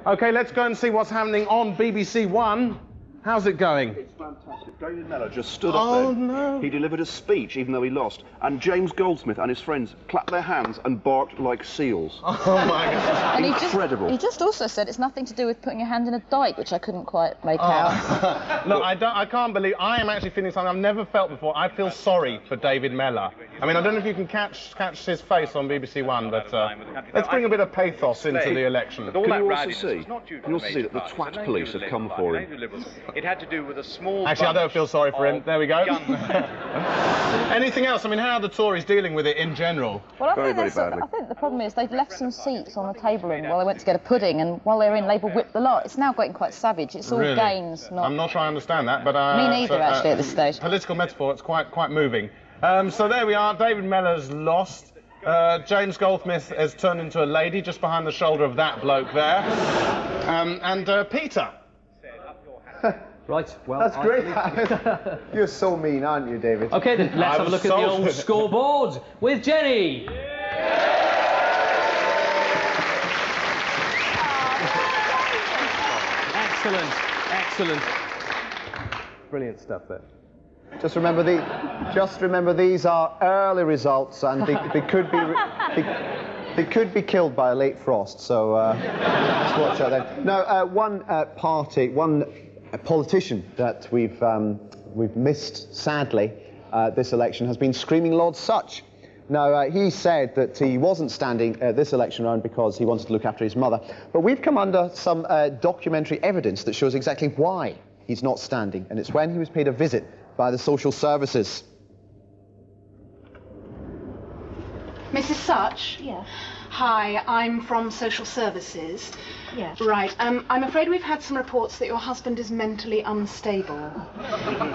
OK, let's go and see what's happening on BBC One. How's it going? It's fantastic. David Mellor just stood up there. Oh, no. He delivered a speech, even though he lost. And James Goldsmith and his friends clapped their hands and barked like seals. Oh, my God. And incredible. He just also said it's nothing to do with putting your hand in a dike, which I couldn't quite make out. Look, I can't believe... I am actually feeling something I've never felt before. I feel sorry for David Mellor. I mean, I don't know if you can catch his face on BBC One, but let's bring a bit of pathos into the election. Can you also see that the twat police have come for him? It had to do with a small... Actually, I don't feel sorry for him. There we go. Anything else? I mean, how are the Tories dealing with it in general? Well, very badly. I think the problem is they've left some seats on the table while they went to get a pudding, and while they were in, Labour whipped the lot. It's now getting quite savage. It's all gains, not... I'm not sure I understand that, but... Me neither, actually, at this stage. Political metaphor, it's quite moving. So there we are. David Mellor's lost. James Goldsmith has turned into a lady just behind the shoulder of that bloke there. And Peter. Right, well... That's great. You're so mean, aren't you, David? OK, then, let's have a look at the old scoreboard with Jenny. Excellent, excellent. Brilliant stuff there. Just remember these are early results, and they could be killed by a late frost. So just watch out then. Now, one politician that we've missed sadly this election has been screaming Lord Such. Now, he said that he wasn't standing this election round because he wanted to look after his mother, but we've come under some documentary evidence that shows exactly why he's not standing, and it's when he was paid a visit by the social services. Mrs. Such? Yeah. Hi, I'm from social services. Yeah. Right, I'm afraid we've had some reports that your husband is mentally unstable.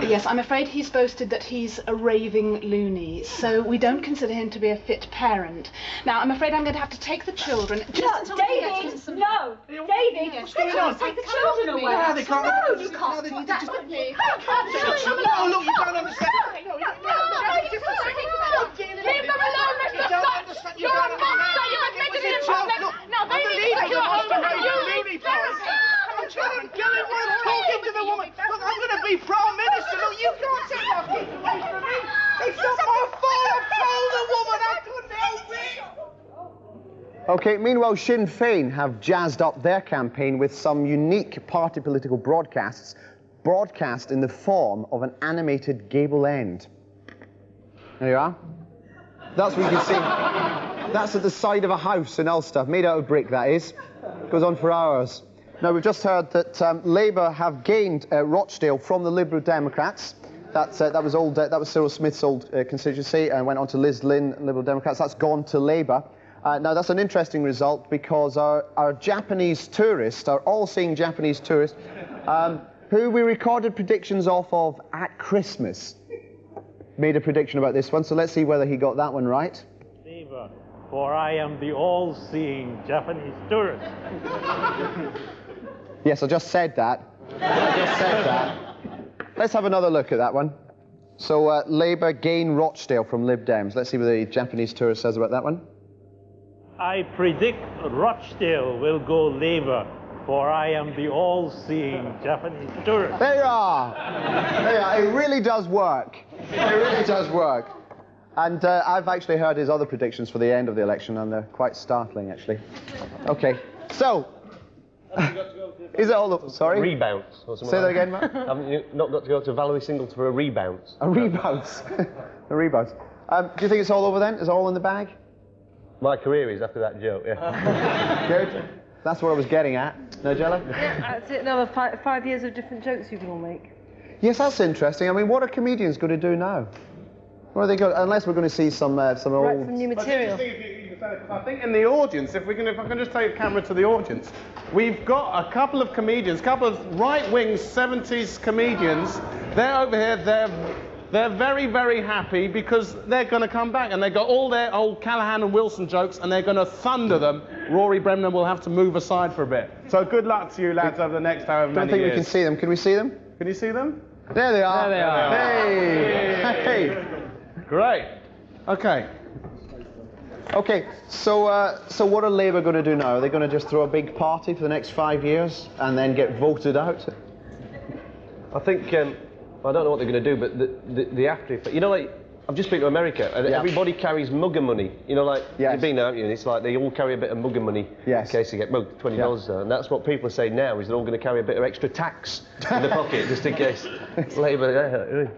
Yes, I'm afraid he's boasted that he's a raving loony, so we don't consider him to be a fit parent. Now, I'm afraid I'm going to have to take the children just until we get him some... No! David! What's going on? Take the children away! No, they can't. No, you can't do that with me. Oh, look, you don't understand. Leave them alone, Mr. Such! You're a monster! You've admitted it in public! Now, they need to go home with you! Children, Gilly, we're talking to the woman. Look, I'm going to be Prime Minister. Look, you can't take my kids away from me. It's not my fault. I've told the woman I couldn't help it. OK, meanwhile, Sinn Féin have jazzed up their campaign with some unique party political broadcasts, broadcast in the form of an animated gable end. There you are. That's what you can see. That's at the side of a house in Ulster, made out of brick, that is. Goes on for hours. Now, we've just heard that Labour have gained Rochdale from the Liberal Democrats. That was Cyril Smith's old constituency, and went on to Liz Lynn, Liberal Democrats. That's gone to Labour. Now, that's an interesting result because our Japanese tourists, our all-seeing Japanese tourists, who we recorded predictions off of at Christmas, made a prediction about this one. So let's see whether he got that one right. Labour, for I am the all-seeing Japanese tourist. Yes, I just said that. Let's have another look at that one. So, Labour gain Rochdale from Lib Dems. Let's see what the Japanese tourist says about that one. I predict Rochdale will go Labour, for I am the all-seeing Japanese tourist. There you are. There you are. It really does work. It really does work. And I've actually heard his other predictions for the end of the election, and they're quite startling, actually. OK, so... Is it all... Sorry? Rebounce. Or Say that again, Matt? Haven't you not got to go to Valerie Singleton for a rebounce? A rebounce. A rebounce. Do you think it's all over then? Is it all in the bag? My career is after that joke, yeah. Good. That's what I was getting at. No, Jella? Yeah, that's it. Another 5 years of different jokes you can all make. Yes, that's interesting. I mean, what are comedians going to do now? What are they going? Unless we're going to see some old... Write some new material. I think in the audience, if I can just take a camera to the audience, we've got a couple of comedians, a couple of right-wing 70s comedians. They're over here. They're very, very happy because they're going to come back and they've got all their old Callaghan and Wilson jokes and they're going to thunder them. Rory Bremner will have to move aside for a bit. So good luck to you lads over the next however many years. I don't think we can see them. Can we see them? Can you see them? There they are. There they are. Hey! Great. OK. Okay, so what are Labour going to do now? Are they going to just throw a big party for the next 5 years and then get voted out? I think, I don't know what they're going to do, but the after effect, you know, like, I've just been to America, and everybody carries mugger money. You know, like, you've been out, and it's like they all carry a bit of mugger money in case they get mugged, $20 and that's what people are saying now, is they're all going to carry a bit of extra tax in the pocket, just in case Labour...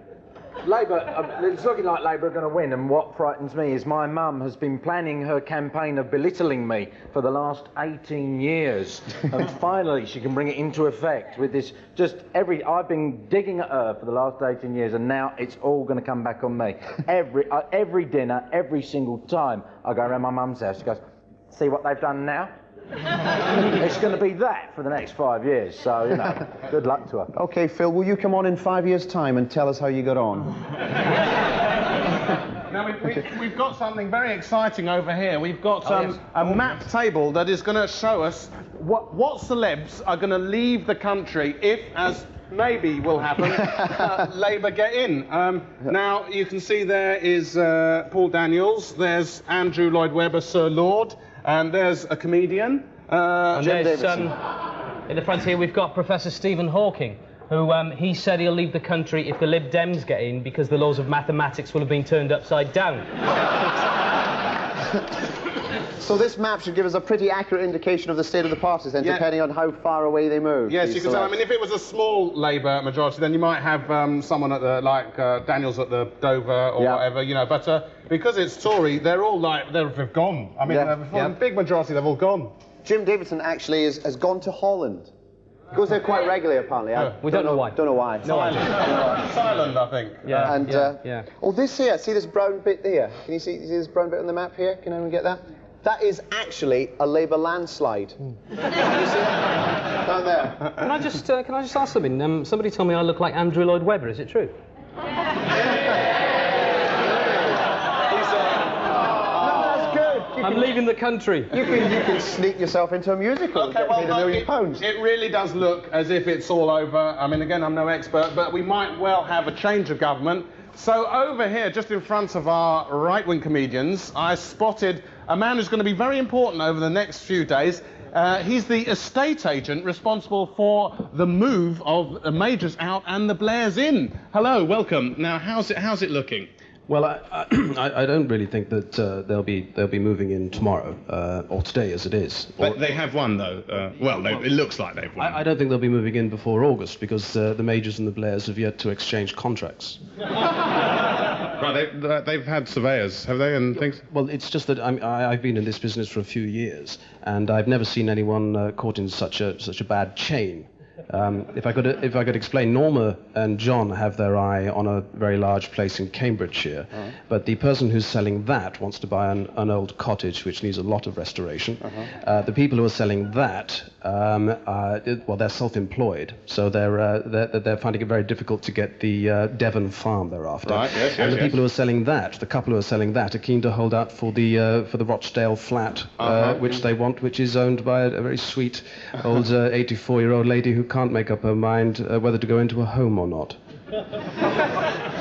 Labour, it's looking like Labour are going to win, and what frightens me is my mum has been planning her campaign of belittling me for the last 18 years, and finally she can bring it into effect with this, I've been digging at her for the last 18 years, and now it's all going to come back on me. Every dinner, every single time I go around my mum's house, she goes, see what they've done now? It's going to be that for the next 5 years, so, you know, good luck to her. OK, Phil, will you come on in 5 years' time and tell us how you got on? Now, we've got something very exciting over here. We've got a map table that is going to show us what celebs are going to leave the country if, as maybe will happen, Labour get in. Now, you can see there is Paul Daniels, there's Andrew Lloyd Webber, Sir Lord, and there's a comedian. And there's, in the front here, we've got Professor Stephen Hawking, who he said he'll leave the country if the Lib Dems get in because the laws of mathematics will have been turned upside down. So this map should give us a pretty accurate indication of the state of the parties, then, depending on how far away they move. Yes, you can say. I mean, if it was a small Labour majority, then you might have someone at the, like Daniels at the Dover or whatever, you know. But because it's Tory, they're all like they've gone. I mean, for the big majority, they've all gone. Jim Davidson actually has gone to Holland. He goes there quite regularly, apparently. We don't know why. Don't know why. No idea. Silent, I think. Yeah. And oh, this here. See this brown bit there? Can you see this brown bit on the map here? Can anyone get that? That is actually a Labour landslide. Can you see that? Down there. Can I just ask something? Somebody told me I look like Andrew Lloyd Webber. Is it true? I'm leaving the country. You can sneak yourself into a musical and get paid £1 million. It really does look as if it's all over. I mean, again, I'm no expert, but we might well have a change of government. So over here, just in front of our right-wing comedians, I spotted a man who's going to be very important over the next few days. He's the estate agent responsible for the move of the Majors out and the Blairs in. Hello, welcome. Now, how's it looking? Well, I don't really think that they'll be moving in tomorrow or today, as it is. But they have won, though. It looks like they've won. I don't think they'll be moving in before August because the Majors and the Blairs have yet to exchange contracts. Right, they've had surveyors, have they, and things? Well, it's just that I've been in this business for a few years, and I've never seen anyone caught in such a bad chain. If I could explain, Norma and John have their eye on a very large place in Cambridgeshire, but the person who's selling that wants to buy an old cottage which needs a lot of restoration. The people who are selling that, they're self-employed, so they're finding it very difficult to get the Devon farm they're after. Right, yes, and the people who are selling that, the couple who are selling that, are keen to hold out for the Rochdale flat, which they want, which is owned by a very sweet old 84-year-old lady who can't make up her mind whether to go into a home or not.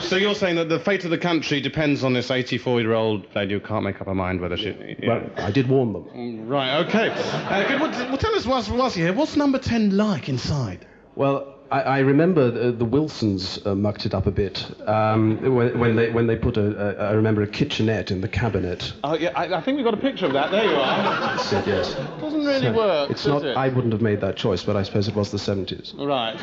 So you're saying that the fate of the country depends on this 84-year-old lady who can't make up her mind whether she... Well, I did warn them. Right, OK. Good. Well, tell us, whilst you're here, what's number 10 like inside? Well, I remember the Wilsons mucked it up a bit when they put I remember a kitchenette in the cabinet. Oh yeah, I think we've got a picture of that. There you are. That's it, yes. It doesn't really work. It's not. It? I wouldn't have made that choice, but I suppose it was the 70s. Right.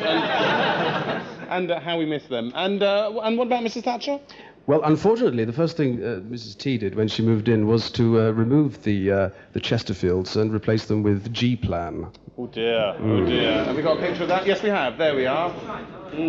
And how we miss them. And what about Mrs. Thatcher? Well, unfortunately, the first thing Mrs. T did when she moved in was to remove the Chesterfields and replace them with G-Plan. Oh dear, oh dear. Have we got a picture of that? Yes, we have. There we are.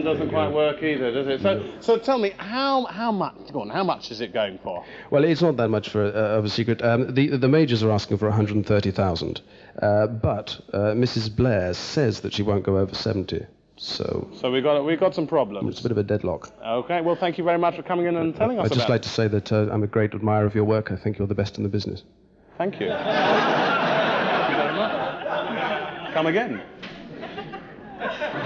Doesn't quite work either, does it? So tell me, how much? Go on, how much is it going for? Well, it's not that much of a secret. The Majors are asking for 130,000, but Mrs. Blair says that she won't go over 70. So we got some problems. It's a bit of a deadlock. Okay, well, thank you very much for coming in and telling us about it. I'd just like to say that I'm a great admirer of your work. I think you're the best in the business. Thank you. Thank you very much. Come again.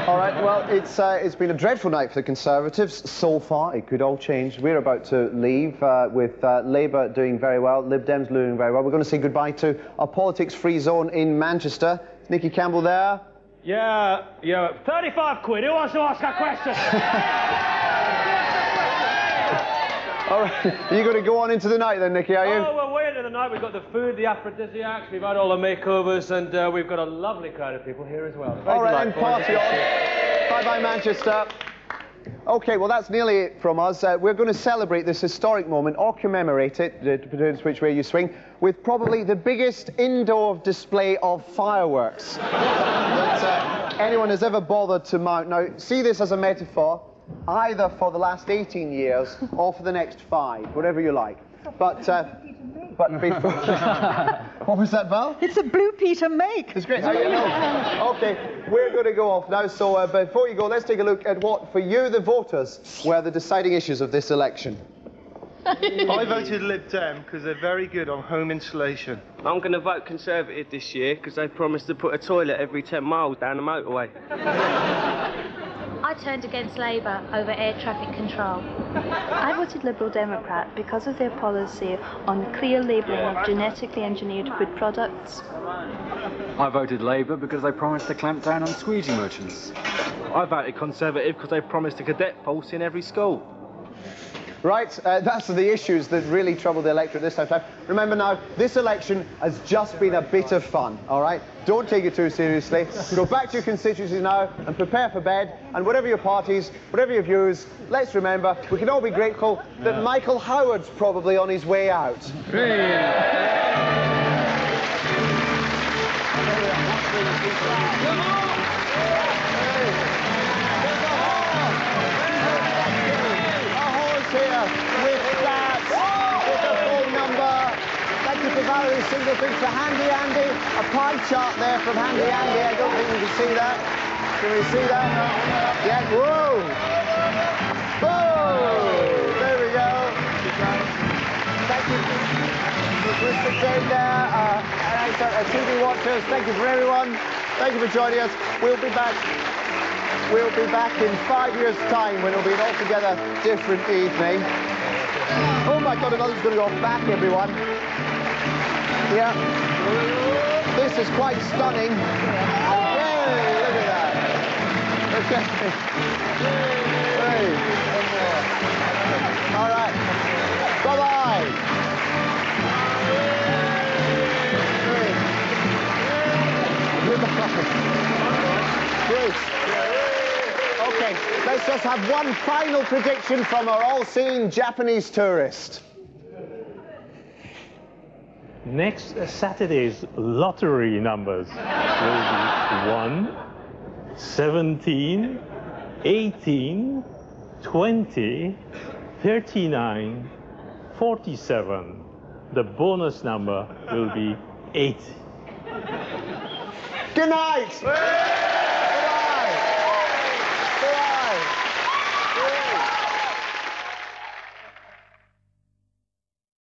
All right, well, it's been a dreadful night for the Conservatives so far. It could all change. We're about to leave with Labour doing very well, Lib Dems doing very well. We're going to say goodbye to our politics-free zone in Manchester. Is Nicky Campbell there? Yeah, 35 quid. Who wants to ask a question? All right, are you going to go on into the night then, Nicky, are you? Oh, well, way into the night. We've got the food, the aphrodisiacs, we've had all the makeovers, and we've got a lovely crowd of people here as well. All right, then, party on. Bye-bye, Manchester. OK, well, that's nearly it from us. We're going to celebrate this historic moment, or commemorate it, depends which way you swing, with probably the biggest indoor display of fireworks that anyone has ever bothered to mount. Now, see this as a metaphor, either for the last 18 years or for the next 5, whatever you like. But before... What was that, Val? It's a Blue Peter make. It's great. OK, we're going to go off now, so before you go, let's take a look at what, for you, the voters, were the deciding issues of this election. I voted Lib Dem because they're very good on home insulation. I'm going to vote Conservative this year because they promised to put a toilet every 10 miles down the motorway. I turned against Labour over air traffic control. I voted Liberal Democrat because of their policy on the clear labelling of genetically engineered food products. I voted Labour because they promised to clamp down on squeegee merchants. I voted Conservative because they promised a cadet pulse in every school. Right, that's the issues that really trouble the electorate this time. Remember now, this election has just been a bit of fun, all right? Don't take it too seriously. Go back to your constituencies now and prepare for bed. And whatever your parties, whatever your views, let's remember, we can all be grateful that Michael Howard's probably on his way out. Valerie Singleton for Handy Andy. A pie chart there from Handy Andy. I don't think we can see that. Can we see that? Yeah, whoa! Whoa! There we go. Thank you for Mr. Jane there. TV watchers, thank you for everyone. Thank you for joining us. We'll be back. We'll be back in 5 years' time when it'll be an altogether different evening. Oh my God, another's going to go off back, everyone. Yeah, this is quite stunning. Yay, look at that. Okay. Hey. All right. Bye-bye. Great. Okay, let's just have one final prediction from our all-seeing Japanese tourist. Next Saturday's lottery numbers will be 1, 17, 18, 20, 39, 47. The bonus number will be 8. Good night!